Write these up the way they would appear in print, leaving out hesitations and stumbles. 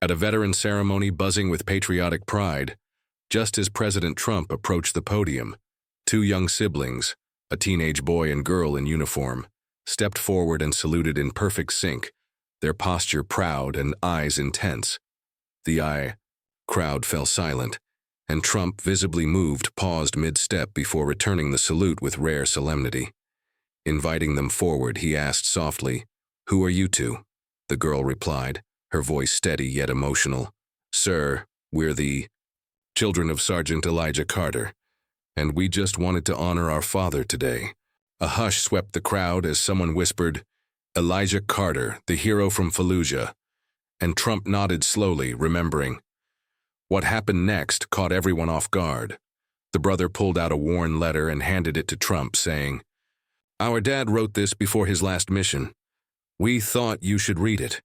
At a veteran ceremony buzzing with patriotic pride, just as President Trump approached the podium, two young siblings, a teenage boy and girl in uniform, stepped forward and saluted in perfect sync, their posture proud and eyes intense. The crowd fell silent, and Trump, visibly moved, paused mid-step before returning the salute with rare solemnity. Inviting them forward, he asked softly, "Who are you two?" The girl replied, her voice steady yet emotional. "Sir, we're the children of Sergeant Elijah Carter, and we just wanted to honor our father today." A hush swept the crowd as someone whispered, "Elijah Carter, the hero from Fallujah," and Trump nodded slowly, remembering. What happened next caught everyone off guard. The brother pulled out a worn letter and handed it to Trump, saying, "Our dad wrote this before his last mission. We thought you should read it."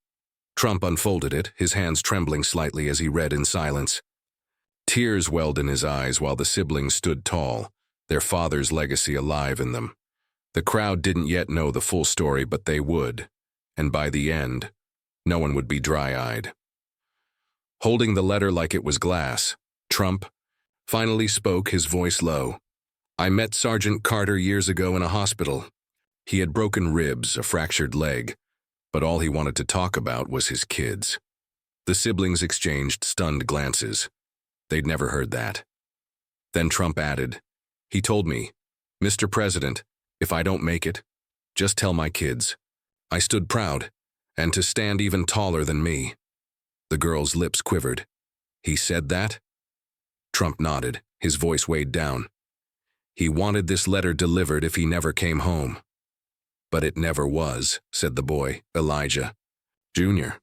Trump unfolded it, his hands trembling slightly as he read in silence. Tears welled in his eyes while the siblings stood tall, their father's legacy alive in them. The crowd didn't yet know the full story, but they would, and by the end, no one would be dry-eyed. Holding the letter like it was glass, Trump finally spoke, his voice low. "I met Sergeant Carter years ago in a hospital. He had broken ribs, a fractured leg, but all he wanted to talk about was his kids." The siblings exchanged stunned glances. They'd never heard that. Then Trump added, "He told me, 'Mr. President, if I don't make it, just tell my kids. I stood proud, and to stand even taller than me.'" The girl's lips quivered. "He said that?" Trump nodded, his voice weighed down. "He wanted this letter delivered if he never came home." "But it never was," said the boy, Elijah Jr.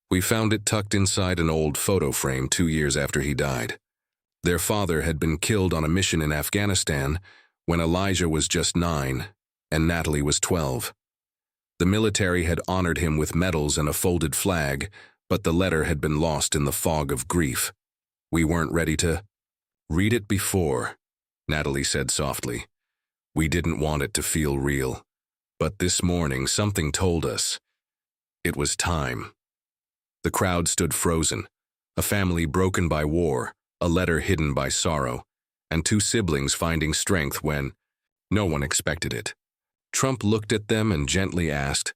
"We found it tucked inside an old photo frame 2 years after he died. Their father had been killed on a mission in Afghanistan when Elijah was just 9 and Natalie was 12. The military had honored him with medals and a folded flag, but the letter had been lost in the fog of grief. We weren't ready to read it before," Natalie said softly. "We didn't want it to feel real. But this morning, something told us it was time." The crowd stood frozen, a family broken by war, a letter hidden by sorrow, and two siblings finding strength when no one expected it. Trump looked at them and gently asked,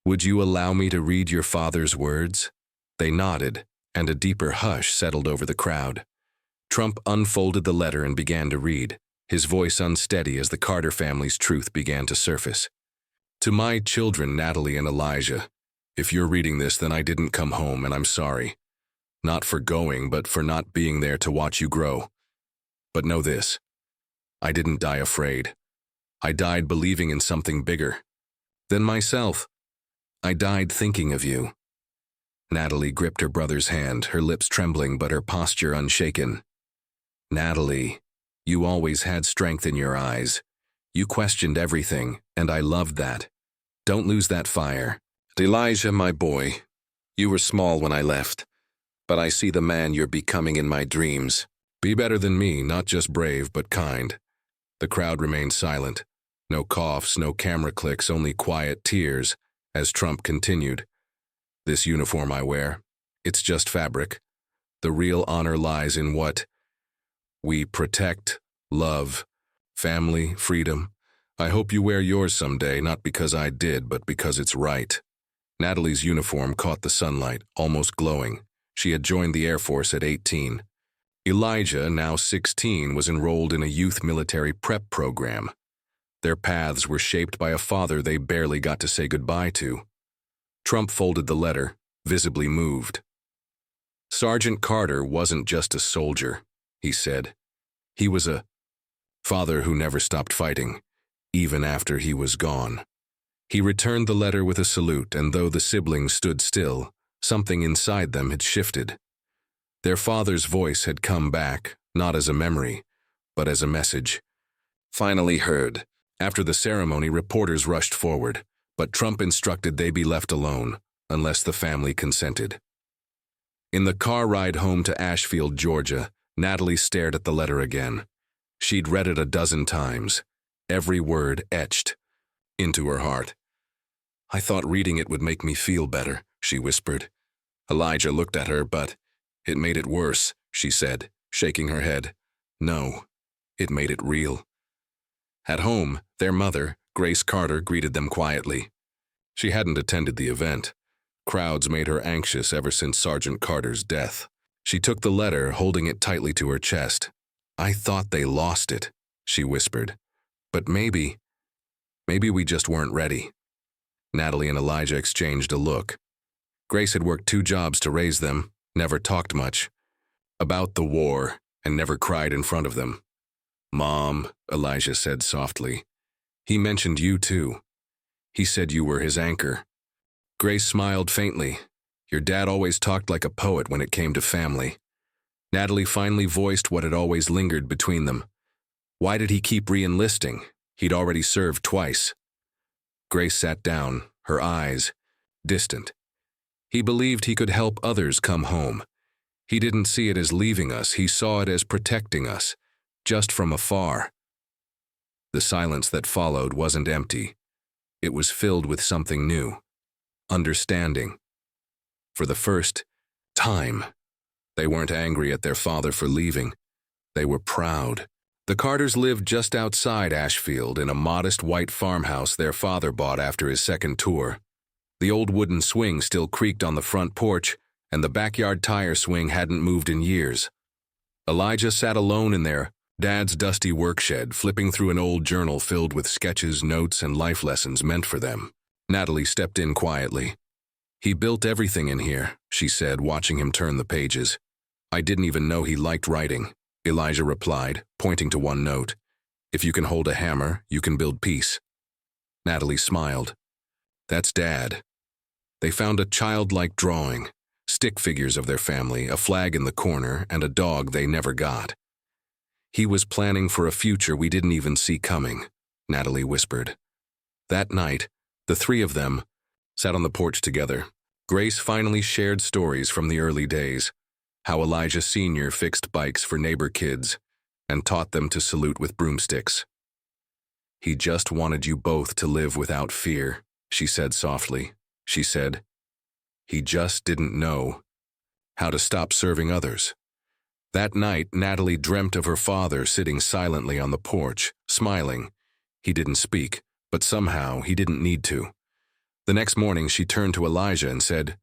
"Would you allow me to read your father's words?" They nodded, and a deeper hush settled over the crowd. Trump unfolded the letter and began to read, his voice unsteady as the Carter family's truth began to surface. "To my children, Natalie and Elijah, if you're reading this, then I didn't come home, and I'm sorry. Not for going, but for not being there to watch you grow. But know this, I didn't die afraid. I died believing in something bigger than myself. I died thinking of you." Natalie gripped her brother's hand, her lips trembling but her posture unshaken. "Natalie, you always had strength in your eyes. You questioned everything, and I loved that. Don't lose that fire. Elijah, my boy, you were small when I left, but I see the man you're becoming in my dreams. Be better than me, not just brave, but kind." The crowd remained silent. No coughs, no camera clicks, only quiet tears, as Trump continued. "This uniform I wear, it's just fabric. The real honor lies in what we protect, love, family, freedom. I hope you wear yours someday, not because I did, but because it's right." Natalie's uniform caught the sunlight, almost glowing. She had joined the Air Force at 18. Elijah, now 16, was enrolled in a youth military prep program. Their paths were shaped by a father they barely got to say goodbye to. Trump folded the letter, visibly moved. "Sergeant Carter wasn't just a soldier," he said. "He was a father who never stopped fighting, even after he was gone." He returned the letter with a salute, and though the siblings stood still, something inside them had shifted. Their father's voice had come back, not as a memory, but as a message. Finally heard. After the ceremony, reporters rushed forward, but Trump instructed they be left alone, unless the family consented. In the car ride home to Ashfield, Georgia, Natalie stared at the letter again. She'd read it a dozen times, every word etched into her heart. "I thought reading it would make me feel better," she whispered. Elijah looked at her, but it made it worse, she said, shaking her head. No, it made it real. At home, their mother, Grace Carter, greeted them quietly. She hadn't attended the event. Crowds made her anxious ever since Sergeant Carter's death. She took the letter, holding it tightly to her chest. I thought they lost it, she whispered. But maybe we just weren't ready. Natalie and Elijah exchanged a look. Grace had worked 2 jobs to raise them, never talked much about the war, and never cried in front of them. Mom, Elijah said softly. He mentioned you too. He said you were his anchor. Grace smiled faintly. Your dad always talked like a poet when it came to family. Natalie finally voiced what had always lingered between them. Why did he keep re-enlisting? He'd already served twice. Grace sat down, her eyes distant. He believed he could help others come home. He didn't see it as leaving us, he saw it as protecting us, just from afar. The silence that followed wasn't empty. It was filled with something new. Understanding. For the first time, they weren't angry at their father for leaving. They were proud. The Carters lived just outside Ashfield in a modest white farmhouse their father bought after his second tour. The old wooden swing still creaked on the front porch, and the backyard tire swing hadn't moved in years. Elijah sat alone in their dad's dusty work shed, flipping through an old journal filled with sketches, notes, and life lessons meant for them. Natalie stepped in quietly. He built everything in here, she said, watching him turn the pages. I didn't even know he liked writing, Elijah replied, pointing to one note. If you can hold a hammer, you can build peace. Natalie smiled. That's Dad. They found a childlike drawing, stick figures of their family, a flag in the corner, and a dog they never got. He was planning for a future we didn't even see coming, Natalie whispered. That night, the 3 of them sat on the porch together. Grace finally shared stories from the early days, how Elijah Sr. fixed bikes for neighbor kids and taught them to salute with broomsticks. He just wanted you both to live without fear, she said softly. She said, he just didn't know how to stop serving others. That night, Natalie dreamt of her father sitting silently on the porch, smiling. He didn't speak, but somehow he didn't need to. The next morning, she turned to Elijah and said,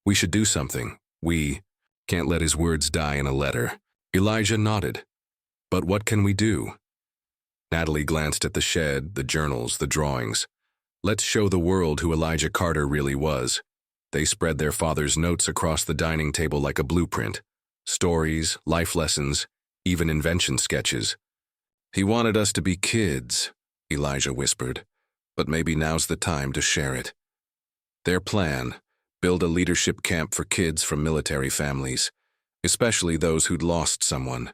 we should do something. We can't let his words die in a letter. Elijah nodded. But what can we do? Natalie glanced at the shed, the journals, the drawings. Let's show the world who Elijah Carter really was. They spread their father's notes across the dining table like a blueprint. Stories, life lessons, even invention sketches. He wanted us to be kids, Elijah whispered, but maybe now's the time to share it. Their plan, build a leadership camp for kids from military families, especially those who'd lost someone.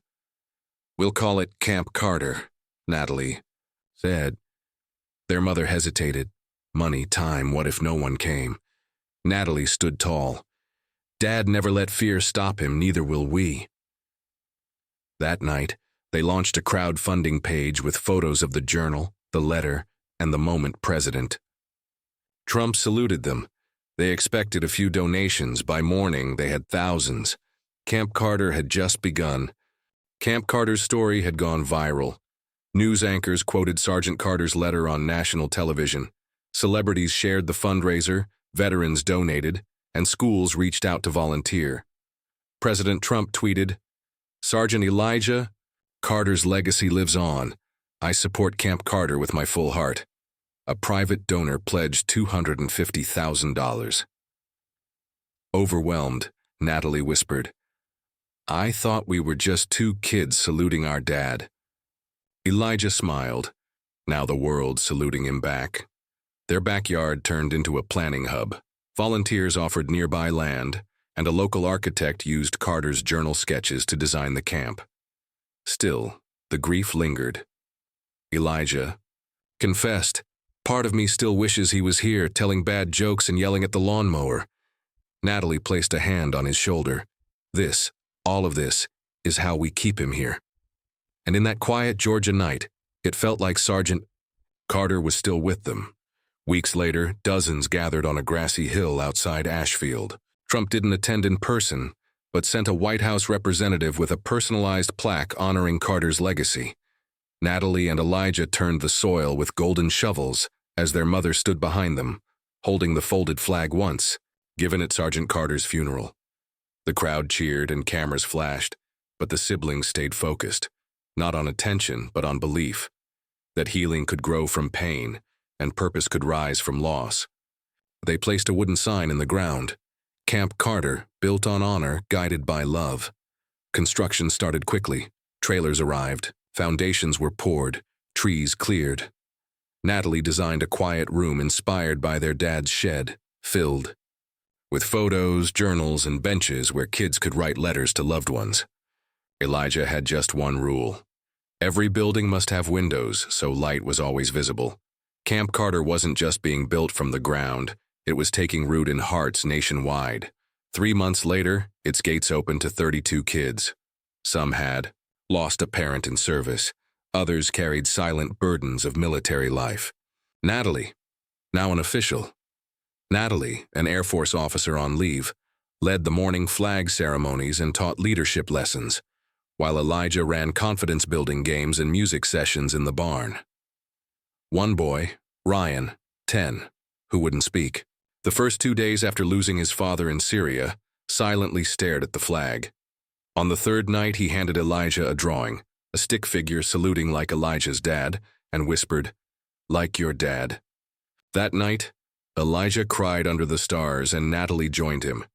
We'll call it Camp Carter, Natalie said. Their mother hesitated. Money, time, what if no one came? Natalie stood tall. Dad never let fear stop him, neither will we. That night, they launched a crowdfunding page with photos of the journal, the letter, and the moment president. Trump saluted them. They expected a few donations. By morning, they had thousands. Camp Carter had just begun. Camp Carter's story had gone viral. News anchors quoted Sergeant Carter's letter on national television. Celebrities shared the fundraiser, veterans donated, and schools reached out to volunteer. President Trump tweeted, Sergeant Elijah Carter's legacy lives on. I support Camp Carter with my full heart. A private donor pledged $250,000. Overwhelmed, Natalie whispered, I thought we were just 2 kids saluting our dad. Elijah smiled, now the world saluting him back. Their backyard turned into a planning hub. Volunteers offered nearby land, and a local architect used Carter's journal sketches to design the camp. Still, the grief lingered. Elijah confessed, part of me still wishes he was here, telling bad jokes and yelling at the lawnmower. Natalie placed a hand on his shoulder. All of this, is how we keep him here. And in that quiet Georgia night, it felt like Sergeant Carter was still with them. Weeks later, dozens gathered on a grassy hill outside Ashfield. Trump didn't attend in person, but sent a White House representative with a personalized plaque honoring Carter's legacy. Natalie and Elijah turned the soil with golden shovels as their mother stood behind them, holding the folded flag once, given at Sergeant Carter's funeral. The crowd cheered and cameras flashed, but the siblings stayed focused, not on attention but on belief, that healing could grow from pain and purpose could rise from loss. They placed a wooden sign in the ground, Camp Carter, built on honor, guided by love. Construction started quickly. Trailers arrived, foundations were poured, trees cleared. Natalie designed a quiet room inspired by their dad's shed, filled with photos, journals, and benches where kids could write letters to loved ones. Elijah had just one rule. Every building must have windows, so light was always visible. Camp Carter wasn't just being built from the ground, it was taking root in hearts nationwide. 3 months later, its gates opened to 32 kids. Some had lost a parent in service. Others carried silent burdens of military life. Natalie, now an official. Natalie, an Air Force officer on leave, led the morning flag ceremonies and taught leadership lessons, while Elijah ran confidence-building games and music sessions in the barn. One boy, Ryan, 10, who wouldn't speak, the first 2 days after losing his father in Syria, silently stared at the flag. On the third night, he handed Elijah a drawing, a stick figure saluting like Elijah's dad, and whispered, "Like your dad." That night, Elijah cried under the stars and Natalie joined him.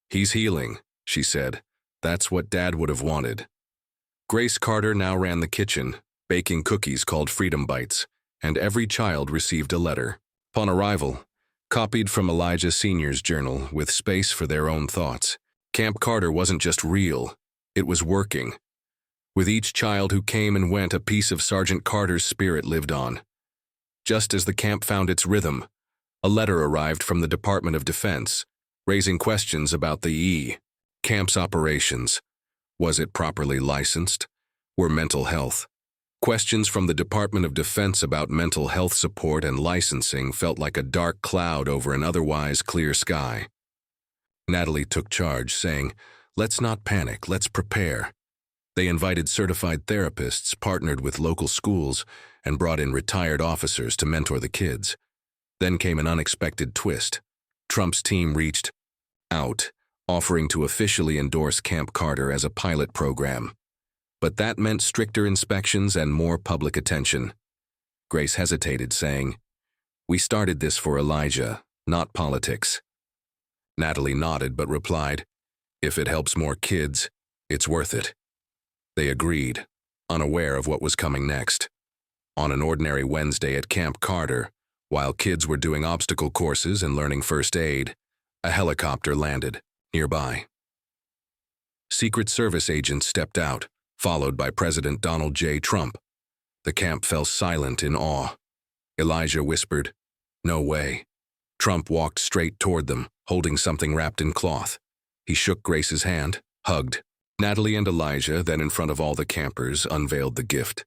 "He's healing," she said. "That's what Dad would have wanted." Grace Carter now ran the kitchen, baking cookies called Freedom Bites, and every child received a letter. Upon arrival, copied from Elijah Sr.'s journal with space for their own thoughts. Camp Carter wasn't just real, it was working. With each child who came and went, a piece of Sergeant Carter's spirit lived on. Just as the camp found its rhythm, a letter arrived from the Department of Defense, raising questions about the camp's operations. Was it properly licensed? Were mental health? Questions from the Department of Defense about mental health support and licensing felt like a dark cloud over an otherwise clear sky. Natalie took charge, saying, "Let's not panic, let's prepare." They invited certified therapists, partnered with local schools, and brought in retired officers to mentor the kids. Then came an unexpected twist. Trump's team reached out, offering to officially endorse Camp Carter as a pilot program. But that meant stricter inspections and more public attention. Grace hesitated, saying, "We started this for Elijah, not politics." Natalie nodded but replied, "If it helps more kids, it's worth it." They agreed, unaware of what was coming next. On an ordinary Wednesday at Camp Carter, while kids were doing obstacle courses and learning first aid, a helicopter landed nearby. Secret Service agents stepped out, followed by President Donald J. Trump. The camp fell silent in awe. Elijah whispered, "No way." Trump walked straight toward them, holding something wrapped in cloth. He shook Grace's hand, hugged. Natalie and Elijah, then in front of all the campers, unveiled the gift.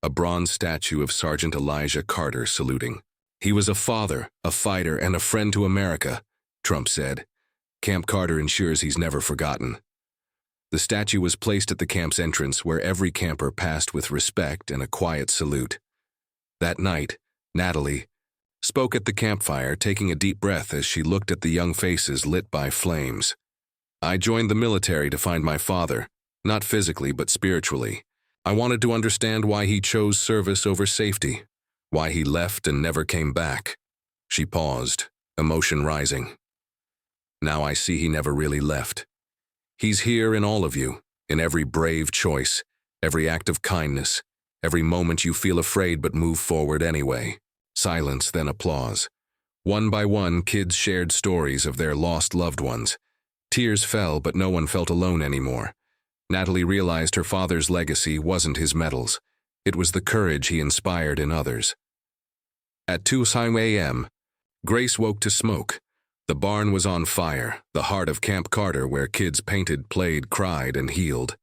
A bronze statue of Sergeant Elijah Carter saluting. "He was a father, a fighter, and a friend to America," Trump said. "Camp Carter ensures he's never forgotten." The statue was placed at the camp's entrance where every camper passed with respect and a quiet salute. That night, Natalie spoke at the campfire, taking a deep breath as she looked at the young faces lit by flames. "I joined the military to find my father, not physically but spiritually. I wanted to understand why he chose service over safety, why he left and never came back." She paused, emotion rising. "Now I see he never really left. He's here in all of you, in every brave choice, every act of kindness, every moment you feel afraid but move forward anyway." Silence, then applause. One by one, kids shared stories of their lost loved ones. Tears fell, but no one felt alone anymore. Natalie realized her father's legacy wasn't his medals. It was the courage he inspired in others. At 2 a.m., Grace woke to smoke. The barn was on fire, the heart of Camp Carter, where kids painted, played, cried, and healed.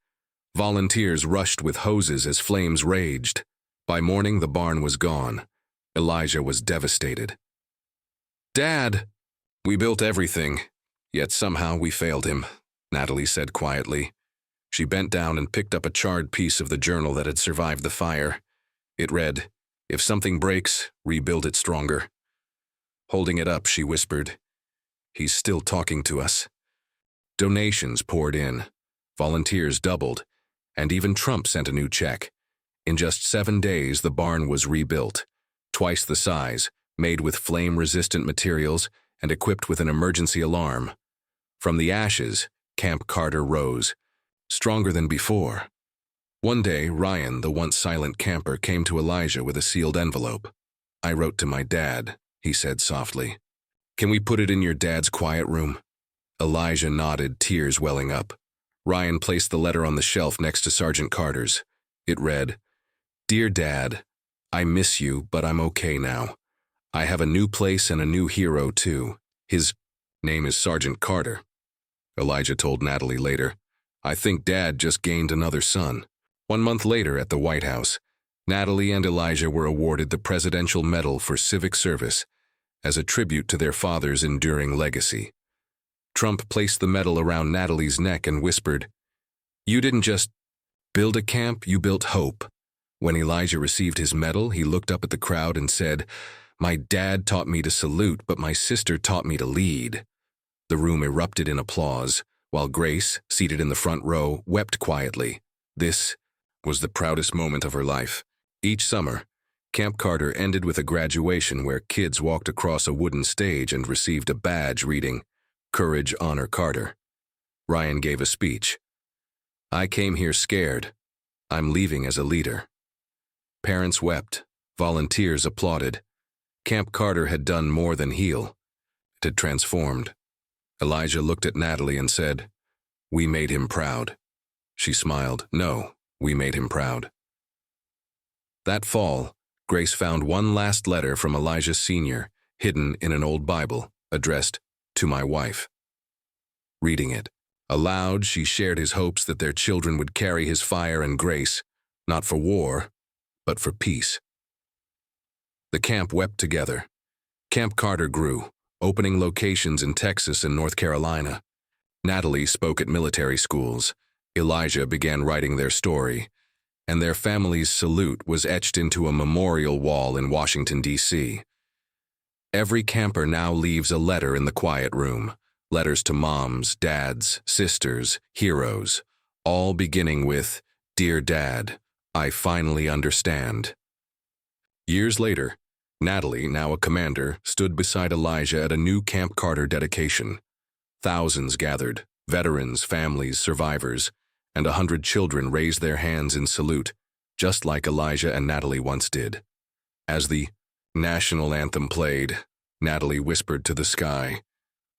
Volunteers rushed with hoses as flames raged. By morning, the barn was gone. Elijah was devastated. "Dad, we built everything. Yet somehow we failed him, Natalie said quietly. She bent down and picked up a charred piece of the journal that had survived the fire. It read, "If something breaks, rebuild it stronger." Holding it up, she whispered, "He's still talking to us." Donations poured in. Volunteers doubled, and even Trump sent a new check. In just 7 days, the barn was rebuilt, twice the size, made with flame-resistant materials and equipped with an emergency alarm. From the ashes, Camp Carter rose, stronger than before. One day, Ryan, the once silent camper, came to Elijah with a sealed envelope. "I wrote to my dad," he said softly. "Can we put it in your dad's quiet room?" Elijah nodded, tears welling up. Ryan placed the letter on the shelf next to Sergeant Carter's. It read, "Dear Dad, I miss you, but I'm okay now. I have a new place and a new hero, too. His name is Sergeant Carter." Elijah told Natalie later, "I think Dad just gained another son." 1 month later at the White House, Natalie and Elijah were awarded the Presidential Medal for Civic Service as a tribute to their father's enduring legacy. Trump placed the medal around Natalie's neck and whispered, "You didn't just build a camp, you built hope." When Elijah received his medal, he looked up at the crowd and said, "My dad taught me to salute, but my sister taught me to lead." The room erupted in applause, while Grace, seated in the front row, wept quietly. This was the proudest moment of her life. Each summer, Camp Carter ended with a graduation where kids walked across a wooden stage and received a badge reading, "Courage, Honor, Carter." Ryan gave a speech. "I came here scared. I'm leaving as a leader." Parents wept. Volunteers applauded. Camp Carter had done more than heal. It had transformed. Elijah looked at Natalie and said, "We made him proud." She smiled. "No, we made him proud." That fall, Grace found one last letter from Elijah Sr., hidden in an old Bible, addressed, "To my wife." Reading it aloud, she shared his hopes that their children would carry his fire and grace, not for war, but for peace. The camp wept together. Camp Carter grew, opening locations in Texas and North Carolina. Natalie spoke at military schools. Elijah began writing their story, and their family's salute was etched into a memorial wall in Washington, D.C. Every camper now leaves a letter in the quiet room, letters to moms, dads, sisters, heroes, all beginning with, "Dear Dad, I finally understand." Years later, Natalie, now a commander, stood beside Elijah at a new Camp Carter dedication. Thousands gathered, veterans, families, survivors, and 100 children raised their hands in salute, just like Elijah and Natalie once did. As the national anthem played, Natalie whispered to the sky,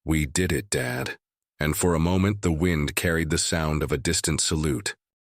"We did it, Dad." And for a moment the wind carried the sound of a distant salute.